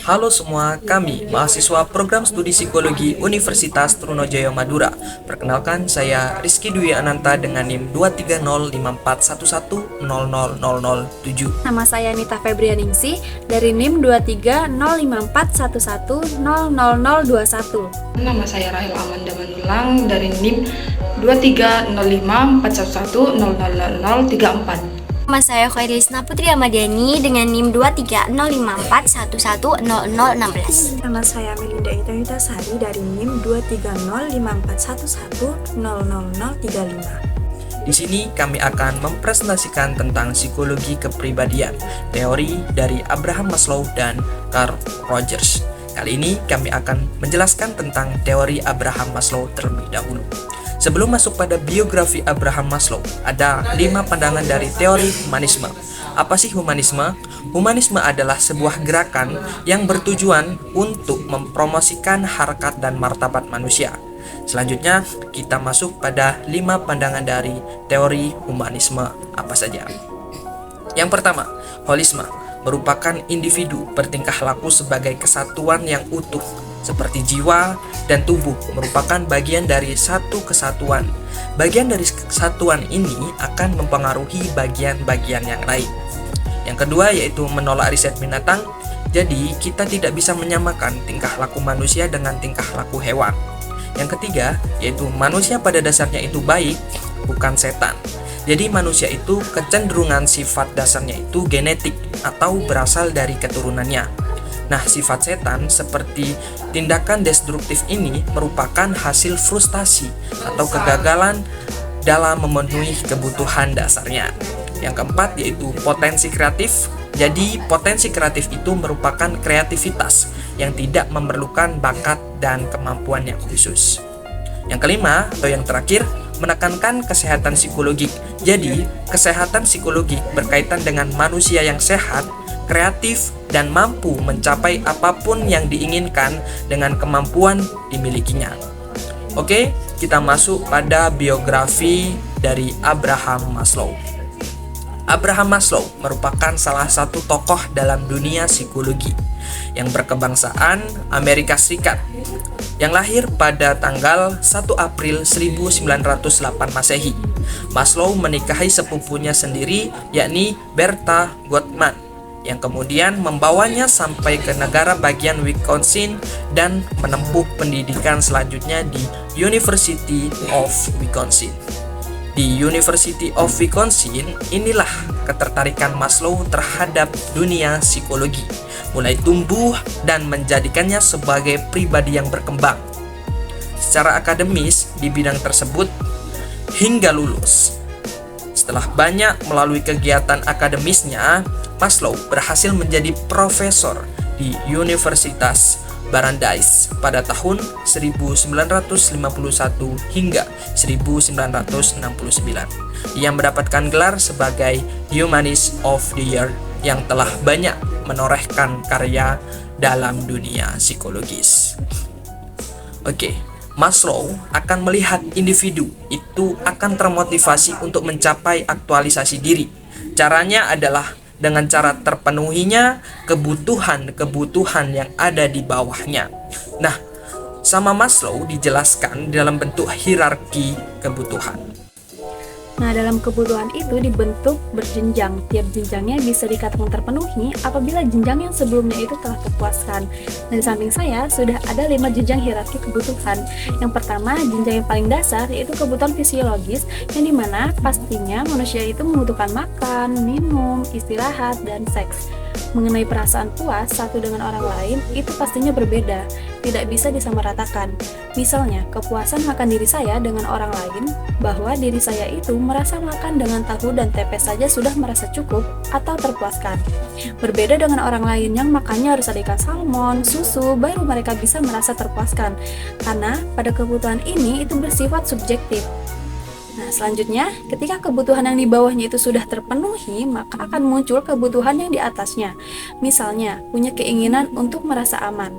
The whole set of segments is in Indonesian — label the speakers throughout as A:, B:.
A: Halo semua, kami mahasiswa program studi psikologi Universitas Trunojoyo Madura. Perkenalkan, saya Rizky Dwi Ananta dengan NIM 2305411000007.
B: Nama saya Nita Febrianingsih dari NIM 2305411000021.
C: Nama saya Rahel Amanda Manulang dari NIM 2305411000034.
D: Nama saya Khairisna Putri Ahmadiani dengan NIM 23054110016.
E: Nama saya Melinda Indah Sari dari NIM 2305411000035.
A: Di sini kami akan mempresentasikan tentang psikologi kepribadian, teori dari Abraham Maslow dan Carl Rogers. Kali ini kami akan menjelaskan tentang teori Abraham Maslow terlebih dahulu. Sebelum masuk pada biografi Abraham Maslow, ada 5 pandangan dari teori humanisme. Apa sih humanisme? Humanisme adalah sebuah gerakan yang bertujuan untuk mempromosikan harkat dan martabat manusia. Selanjutnya, kita masuk pada 5 pandangan dari teori humanisme apa saja. Yang pertama, holisme merupakan individu bertingkah laku sebagai kesatuan yang utuh, seperti jiwa dan tubuh merupakan bagian dari satu kesatuan. Bagian dari kesatuan ini akan mempengaruhi bagian-bagian yang lain. Yang kedua yaitu menolak riset binatang. Jadi kita tidak bisa menyamakan tingkah laku manusia dengan tingkah laku hewan. Yang ketiga yaitu manusia pada dasarnya itu baik, bukan setan. Jadi manusia itu kecenderungan sifat dasarnya itu genetik atau berasal dari keturunannya. Nah, sifat setan seperti tindakan destruktif ini merupakan hasil frustasi atau kegagalan dalam memenuhi kebutuhan dasarnya. Yang keempat yaitu potensi kreatif. Jadi, potensi kreatif itu merupakan kreativitas yang tidak memerlukan bakat dan kemampuan yang khusus. Yang kelima atau yang terakhir, menekankan kesehatan psikologik. Jadi, kesehatan psikologik berkaitan dengan manusia yang sehat, kreatif, dan mampu mencapai apapun yang diinginkan dengan kemampuan dimilikinya. Oke, kita masuk pada biografi dari Abraham Maslow. Abraham Maslow merupakan salah satu tokoh dalam dunia psikologi yang berkebangsaan Amerika Serikat, yang lahir pada tanggal 1 April 1908 Masehi. Maslow menikahi sepupunya sendiri, yakni Bertha Gottman, yang kemudian membawanya sampai ke negara bagian Wisconsin dan menempuh pendidikan selanjutnya di University of Wisconsin. Di University of Wisconsin, inilah ketertarikan Maslow terhadap dunia psikologi mulai tumbuh dan menjadikannya sebagai pribadi yang berkembang secara akademis di bidang tersebut hingga lulus. Setelah banyak melalui kegiatan akademisnya, Maslow berhasil menjadi profesor di Universitas Brandeis pada tahun 1951 hingga 1969. Ia mendapatkan gelar sebagai Humanist of the Year yang telah banyak menorehkan karya dalam dunia psikologis. Oke, Maslow akan melihat individu itu akan termotivasi untuk mencapai aktualisasi diri. Caranya adalah dengan cara terpenuhinya kebutuhan-kebutuhan yang ada di bawahnya. Nah, sama Maslow dijelaskan dalam bentuk hierarki kebutuhan.
B: Nah, dalam kebutuhan itu dibentuk berjenjang. Tiap jenjangnya bisa dikatakan terpenuhi apabila jenjang yang sebelumnya itu telah terpuaskan. Dan di samping saya sudah ada 5 jenjang hierarki kebutuhan. Yang pertama, jenjang yang paling dasar yaitu kebutuhan fisiologis, yang dimana pastinya manusia itu membutuhkan makan, minum, istirahat, dan seks. Mengenai perasaan puas satu dengan orang lain itu pastinya berbeda, tidak bisa disamaratakan. Misalnya, kepuasan makan diri saya dengan orang lain, bahwa diri saya itu merasa makan dengan tahu dan tempe saja sudah merasa cukup atau terpuaskan. Berbeda dengan orang lain yang makannya harus ada ikan salmon, susu, baru mereka bisa merasa terpuaskan. Karena pada kebutuhan ini itu bersifat subjektif. Nah, selanjutnya, ketika kebutuhan yang di bawahnya itu sudah terpenuhi, maka akan muncul kebutuhan yang di atasnya. Misalnya, punya keinginan untuk merasa aman.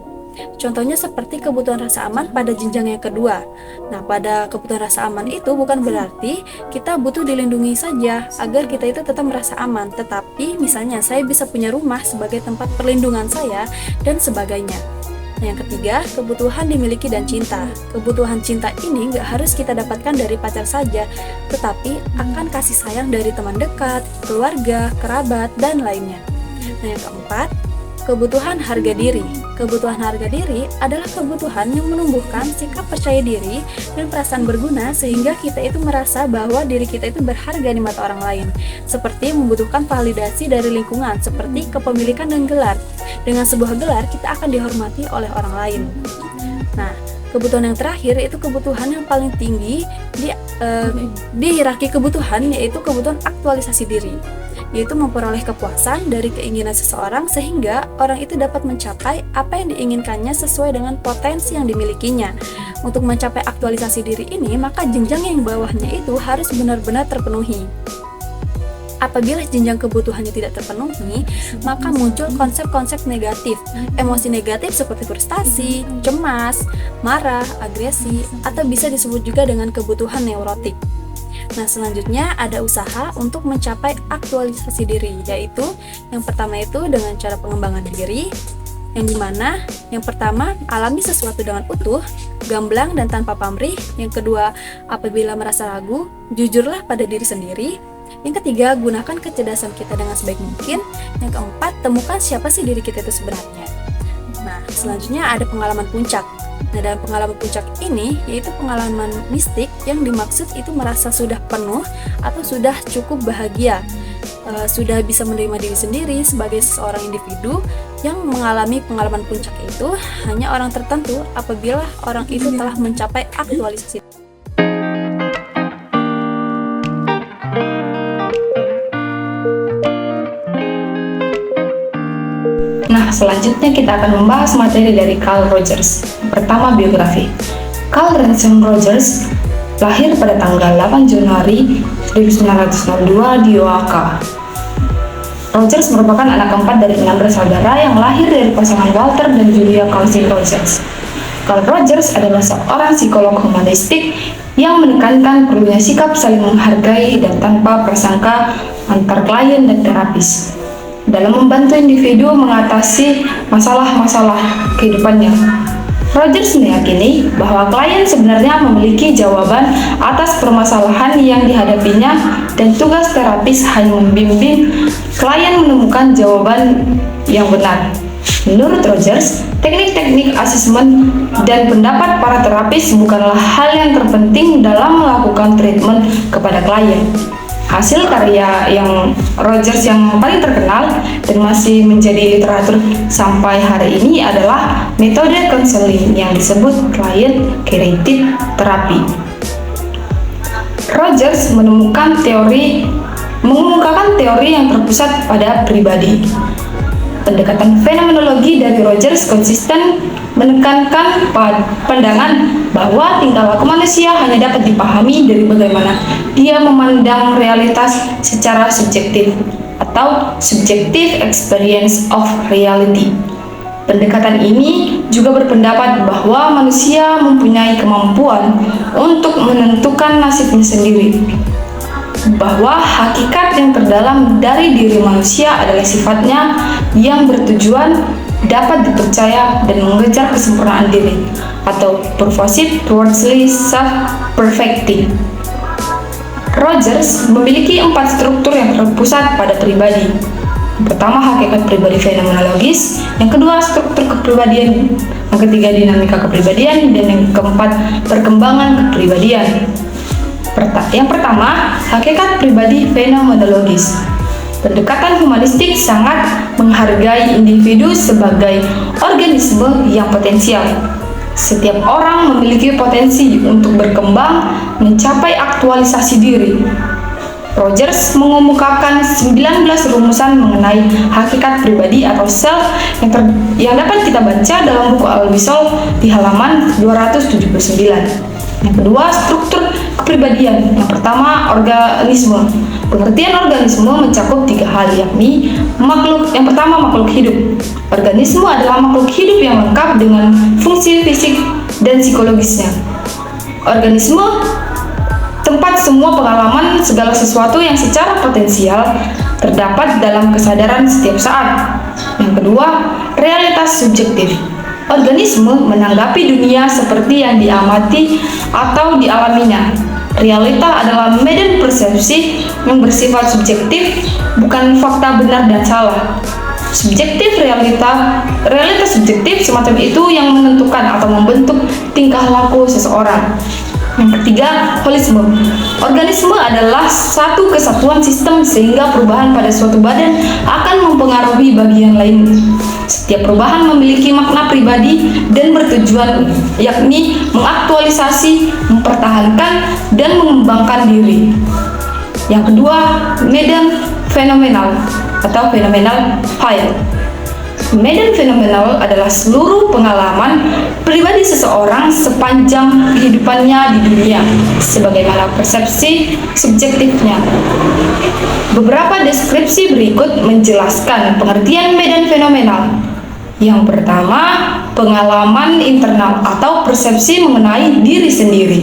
B: Contohnya seperti kebutuhan rasa aman pada jenjang yang kedua. Nah, pada kebutuhan rasa aman itu bukan berarti kita butuh dilindungi saja agar kita itu tetap merasa aman, tetapi misalnya saya bisa punya rumah sebagai tempat perlindungan saya dan sebagainya. Nah, yang ketiga, kebutuhan dimiliki dan cinta. Kebutuhan cinta ini nggak harus kita dapatkan dari pacar saja, tetapi akan kasih sayang dari teman dekat, keluarga, kerabat, dan lainnya. Nah, yang keempat, kebutuhan harga diri. Kebutuhan harga diri adalah kebutuhan yang menumbuhkan sikap percaya diri dan perasaan berguna sehingga kita itu merasa bahwa diri kita itu berharga di mata orang lain. Seperti membutuhkan validasi dari lingkungan, seperti kepemilikan dan gelar. Dengan sebuah gelar, kita akan dihormati oleh orang lain. Nah, kebutuhan yang terakhir itu kebutuhan yang paling tinggi di hierarki kebutuhan, yaitu kebutuhan aktualisasi diri, yaitu memperoleh kepuasan dari keinginan seseorang sehingga orang itu dapat mencapai apa yang diinginkannya sesuai dengan potensi yang dimilikinya. Untuk mencapai aktualisasi diri ini, maka jenjang yang bawahnya itu harus benar-benar terpenuhi. Apabila jenjang kebutuhannya tidak terpenuhi, maka muncul konsep-konsep negatif. Emosi negatif seperti frustasi, cemas, marah, agresi, atau bisa disebut juga dengan kebutuhan neurotik. Nah, selanjutnya ada usaha untuk mencapai aktualisasi diri, yaitu yang pertama itu dengan cara pengembangan diri, yang dimana yang pertama alami sesuatu dengan utuh, gamblang dan tanpa pamrih. Yang kedua, apabila merasa ragu, jujurlah pada diri sendiri. Yang ketiga, gunakan kecerdasan kita dengan sebaik mungkin. Yang keempat, temukan siapa sih diri kita itu sebenarnya. Nah, selanjutnya ada pengalaman puncak. Nah, dalam pengalaman puncak ini, yaitu pengalaman mistik yang dimaksud itu merasa sudah penuh atau sudah cukup bahagia, sudah bisa menerima diri sendiri sebagai seorang individu. Yang mengalami pengalaman puncak itu hanya orang tertentu apabila orang itu telah mencapai aktualisasi.
C: Nah, selanjutnya kita akan membahas materi dari Carl Rogers. Pertama, biografi. Carl Ransom Rogers lahir pada tanggal 8 Januari 1902 di Oaxaca. Rogers merupakan anak keempat dari 6 bersaudara yang lahir dari pasangan Walter dan Julia Cousin Rogers. Carl Rogers adalah seorang psikolog humanistik yang menekankan perlunya sikap saling menghargai dan tanpa prasangka antar klien dan terapis dalam membantu individu mengatasi masalah-masalah kehidupannya. Rogers meyakini bahwa klien sebenarnya memiliki jawaban atas permasalahan yang dihadapinya dan tugas terapis hanya membimbing klien menemukan jawaban yang benar. Menurut Rogers, teknik-teknik asesmen dan pendapat para terapis bukanlah hal yang terpenting dalam melakukan treatment kepada klien. Hasil karya yang Rogers yang paling terkenal dan masih menjadi literatur sampai hari ini adalah metode konseling yang disebut client-created therapy. Rogers mengungkapkan teori yang terpusat pada pribadi. Pendekatan fenomenologi dari Rogers konsisten menekankan pandangan bahwa tingkah laku manusia hanya dapat dipahami dari bagaimana dia memandang realitas secara subjektif atau subjective experience of reality. Pendekatan ini juga berpendapat bahwa manusia mempunyai kemampuan untuk menentukan nasibnya sendiri, bahwa hakikat yang terdalam dari diri manusia adalah sifatnya yang bertujuan dapat dipercaya dan mengejar kesempurnaan diri atau purposive towards self-perfecting. Rogers memiliki 4 struktur yang terpusat pada pribadi. Yang pertama, hakikat pribadi fenomenologis. Yang kedua, struktur kepribadian. Yang ketiga, dinamika kepribadian. Dan yang keempat, perkembangan kepribadian. Yang pertama, hakikat pribadi fenomenologis. Pendekatan humanistik sangat menghargai individu sebagai organisme yang potensial. Setiap orang memiliki potensi untuk berkembang mencapai aktualisasi diri. Rogers mengemukakan 19 rumusan mengenai hakikat pribadi atau self yang dapat kita baca dalam buku Al-Wisol di halaman 279. Yang kedua, struktur kepribadian. Yang pertama, organisme. Pengertian organisme mencakup 3 hal, yakni yang pertama makhluk hidup. Organisme adalah makhluk hidup yang lengkap dengan fungsi fisik dan psikologisnya. Organisme tempat semua pengalaman segala sesuatu yang secara potensial terdapat dalam kesadaran setiap saat. Yang kedua, realitas subjektif. Organisme menanggapi dunia seperti yang diamati atau dialaminya. Realita adalah medan persepsi yang bersifat subjektif, bukan fakta benar dan salah. Realitas subjektif semacam itu yang menentukan atau membentuk tingkah laku seseorang. Yang ketiga, holisme. Organisme adalah satu kesatuan sistem sehingga perubahan pada suatu badan akan mempengaruhi bagian lain. Setiap perubahan memiliki makna pribadi dan bertujuan, yakni mengaktualisasi, mempertahankan, dan mengembangkan diri. Yang kedua, medan fenomenal atau phenomenal file. Medan fenomenal adalah seluruh pengalaman pribadi seseorang sepanjang kehidupannya di dunia, sebagaimana persepsi subjektifnya. Beberapa deskripsi berikut menjelaskan pengertian medan fenomenal. Yang pertama, pengalaman internal atau persepsi mengenai diri sendiri.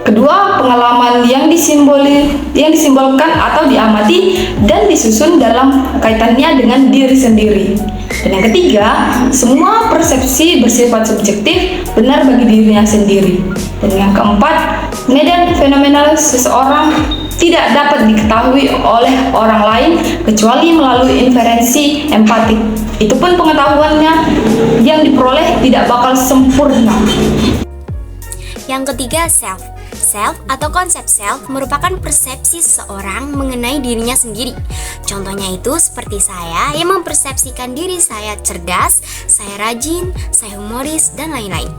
C: Kedua, pengalaman yang disimbolkan atau diamati dan disusun dalam kaitannya dengan diri sendiri. Dan yang ketiga, semua persepsi bersifat subjektif benar bagi dirinya sendiri. Dan yang keempat, medan fenomenal seseorang tidak dapat diketahui oleh orang lain kecuali melalui inferensi empatik. Itu pun pengetahuannya yang diperoleh tidak bakal sempurna.
D: Yang ketiga, self. Self atau konsep self merupakan persepsi seseorang mengenai dirinya sendiri. Contohnya itu seperti saya yang mempersepsikan diri saya cerdas, saya rajin, saya humoris, dan lain-lain.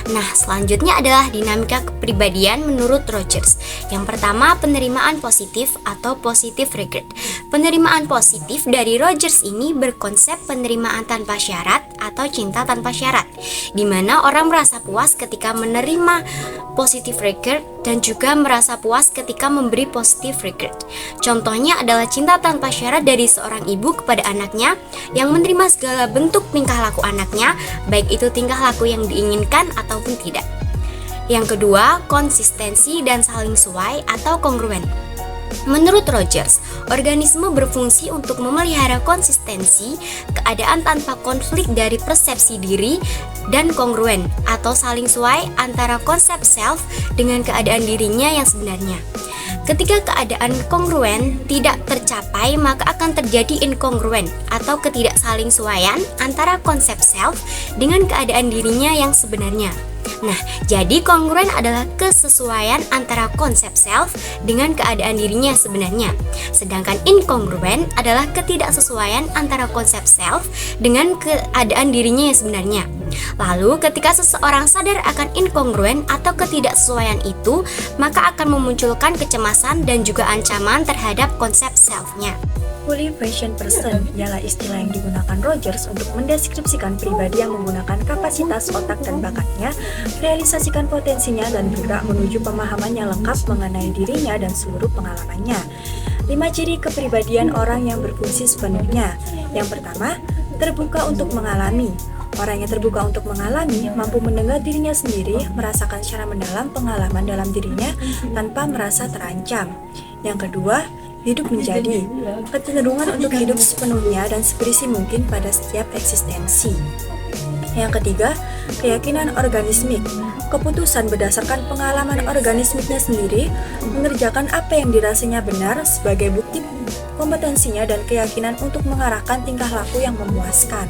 D: Nah, selanjutnya adalah dinamika kepribadian menurut Rogers. Yang pertama, penerimaan positif atau positive regret. Penerimaan positif dari Rogers ini berkonsep penerimaan tanpa syarat atau cinta tanpa syarat, di mana orang merasa puas ketika menerima positive regret dan juga merasa puas ketika memberi positive regret. Contohnya adalah cinta tanpa syarat dari seorang ibu kepada anaknya yang menerima segala bentuk tingkah laku anaknya, baik itu tingkah laku yang diinginkan ataupun tidak. Yang kedua, konsistensi dan saling sesuai atau kongruen. Menurut Rogers, organisme berfungsi untuk memelihara konsistensi, keadaan tanpa konflik dari persepsi diri, dan kongruen atau saling sesuai antara konsep self dengan keadaan dirinya yang sebenarnya. Ketika keadaan kongruen tidak tercapai, maka akan terjadi inkongruen atau ketidaksalingsesuaian antara konsep self dengan keadaan dirinya yang sebenarnya. Nah, jadi kongruen adalah kesesuaian antara konsep self dengan keadaan dirinya sebenarnya. Sedangkan inkongruen adalah ketidaksesuaian antara konsep self dengan keadaan dirinya yang sebenarnya. Lalu, ketika seseorang sadar akan inkongruen atau ketidaksesuaian itu, maka akan memunculkan kecemasan dan juga ancaman terhadap konsep self-nya.
E: Fully Fashioned Person ialah istilah yang digunakan Rogers untuk mendeskripsikan pribadi yang menggunakan kapasitas otak dan bakatnya, realisasikan potensinya, dan bergerak menuju pemahaman yang lengkap mengenai dirinya dan seluruh pengalamannya. 5 ciri kepribadian orang yang berfungsi sepenuhnya. Yang pertama, terbuka untuk mengalami. Orang yang terbuka untuk mengalami mampu mendengar dirinya sendiri, merasakan secara mendalam pengalaman dalam dirinya tanpa merasa terancam. Yang kedua, hidup menjadi kecenderungan untuk hidup sepenuhnya dan seberisi mungkin pada setiap eksistensi. Yang ketiga, keyakinan organismik. Keputusan berdasarkan pengalaman organismiknya sendiri, mengerjakan apa yang dirasanya benar sebagai bukti kompetensinya dan keyakinan untuk mengarahkan tingkah laku yang memuaskan.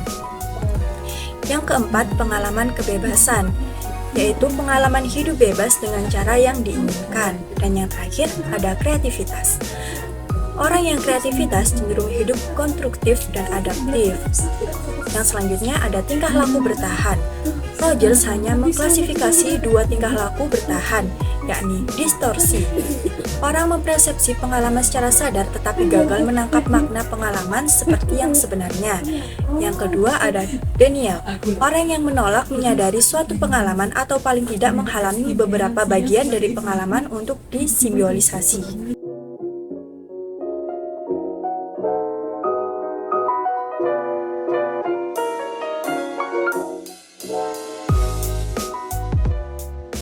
E: Yang keempat, pengalaman kebebasan, yaitu pengalaman hidup bebas dengan cara yang diinginkan. Dan yang terakhir, ada kreativitas. Orang yang kreativitas cenderung hidup konstruktif dan adaptif. Yang selanjutnya ada tingkah laku bertahan. Rogers hanya mengklasifikasi 2 tingkah laku bertahan, yakni distorsi. Orang mempersepsi pengalaman secara sadar tetapi gagal menangkap makna pengalaman seperti yang sebenarnya. Yang kedua ada denial. Orang yang menolak menyadari suatu pengalaman atau paling tidak menghalangi beberapa bagian dari pengalaman untuk disimbolisasi.